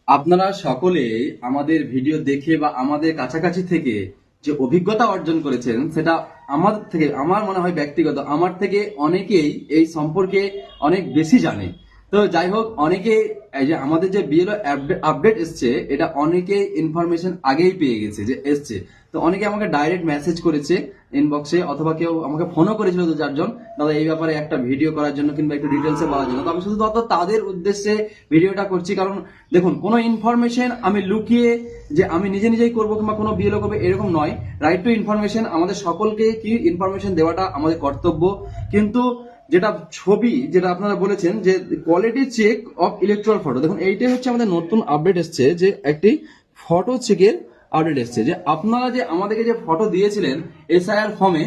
আপনারা সকলেই আমাদের ভিডিও দেখে বা আমাদের কাছাকাছি থেকে যে অভিজ্ঞতা অর্জন করেছেন সেটা আমাদের থেকে, আমার মনে হয় ব্যক্তিগত আমার থেকে অনেকেই এই সম্পর্কে অনেক বেশি জানে। তো যাই হোক, অনেকে এই যে আমাদের যে বিএলও আপডেট এসছে, এটা অনেকে ইনফরমেশন আগেই পেয়ে গেছে যে এসছে। তো অনেকে আমাকে ডাইরেক্ট মেসেজ করেছে ইনবক্সে, অথবা কেউ আমাকে ফোনও করেছিল দু চারজন, দাদা এই ব্যাপারে একটা ভিডিও করার জন্য কিংবা একটু ডিটেলসে বলার জন্য। তো আমি শুধুমাত্র তাদের উদ্দেশ্যে ভিডিওটা করছি, কারণ দেখুন, কোনো ইনফরমেশন আমি লুকিয়ে যে আমি নিজে নিজেই করবো কিংবা কোনো বিএলও করবে এরকম নয়। রাইট টু ইনফরমেশন, আমাদের সকলকে কি ইনফরমেশন দেওয়াটা আমাদের কর্তব্য। কিন্তু যেটা ছবি, যেটা আপনারা বলেছেন যে quality check of electoral photo, দেখুন এইটাই হচ্ছে আমাদের নতুন আপডেট এসছে, যে একটি ফটো চেকের আপডেট এসছে। যে আপনারা যে আমাদেরকে যে ফটো দিয়েছিলেন এসআইআর ফর্মে,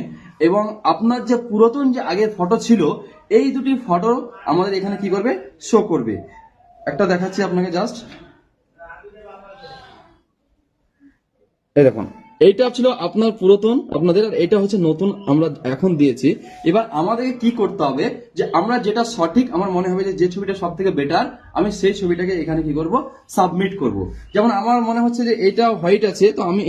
এবং আপনার যে পুরাতন যে আগের ফটো ছিল, এই দুটি ফটো আমাদের এখানে কি করবে, শো করবে। একটা দেখাচ্ছি আপনাকে জাস্ট, এই দেখুন, এইটা ছিল আপনার পুরাতন আপনাদের, আর এটা হচ্ছে নতুন আমরা এখন দিয়েছি। এবার আমাদেরকে কি করতে হবে, যে আমরা যেটা সঠিক আমার মনে হবে যে ছবিটা সব থেকে বেটার, আমি সেই ছবিটাকে এখানে কি করব, সাবমিট করব। যেমন আমার মনে হচ্ছে যে এটা হোয়াইট আছে, তো আমি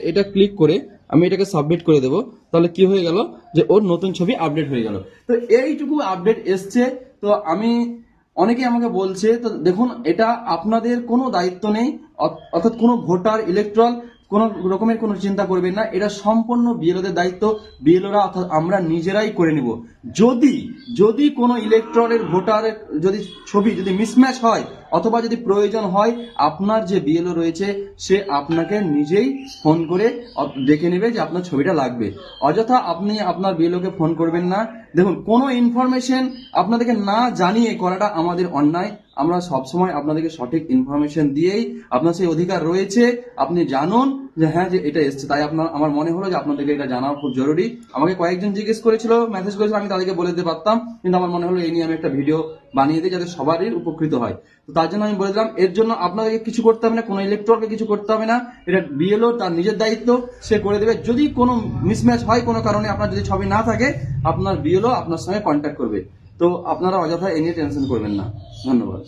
এটা ক্লিক করে আমি এটাকে সাবমিট করে দেব। তাহলে কি হয়ে গেল, যে ওর নতুন ছবি আপডেট হয়ে গেল। তো এইটুকু আপডেট এসছে। তো আমি, অনেকে আমাকে বলছে, তো দেখুন, এটা আপনাদের কোনো দায়িত্ব নেই, অর্থাৎ কোনো ভোটার ইলেকট্রাল কোনো রকমের কোনো চিন্তা করবেন না, এটা সম্পূর্ণ বিএলওদের দায়িত্ব। বিএলওরা অর্থাৎ আমরা নিজেরাই করে নিব। যদি যদি কোনো ইলেকট্রনের ভোটারের যদি ছবি যদি মিসম্যাচ হয়, অথবা যদি প্রয়োজন হয়, আপনার যে বিএলও রয়েছে সে আপনাকে নিজেই ফোন করে দেখে নেবে যে আপনার ছবিটা লাগবে। অযথা আপনি আপনার বিএলওকে ফোন করবেন না। দেখুন, কোনো ইনফরমেশন আপনাদেরকে না জানিয়ে করাটা আমাদের অন্যায়। আমরা সবসময় আপনাদেরকে সঠিক ইনফরমেশন দিয়েই, আপনার সেই অধিকার রয়েছে, আপনি জানুন যে হ্যাঁ, যে এটা এসছে। তাই আমার মনে হলো যে আপনাদেরকে এটা জানা খুব জরুরি। আমাকে কয়েকজন জিজ্ঞেস করেছিল, মেসেজ করেছিল, আমি তাদেরকে বলে দিতে পারতাম, কিন্তু আমার মনে হলো এই নিয়ে আমি একটা ভিডিও বানিয়ে দিই যাতে সবারই উপকৃত হয়। তো তার জন্য আমি বলে দিলাম, এর জন্য আপনাদেরকে কিছু করতে হবে না, কোনো ইলেকট্রনকে কিছু করতে হবে না। এটা বিএলও তার নিজের দায়িত্ব, সে করে দেবে। যদি কোনো মিসম্যাচ হয় কোনো কারণে, আপনার যদি ছবি না থাকে, আপনার বিএলও আপনার সঙ্গে কন্ট্যাক্ট করবে। তো আপনারা অযথা এ নিয়ে টেনশন করবেন না। ধন্যবাদ।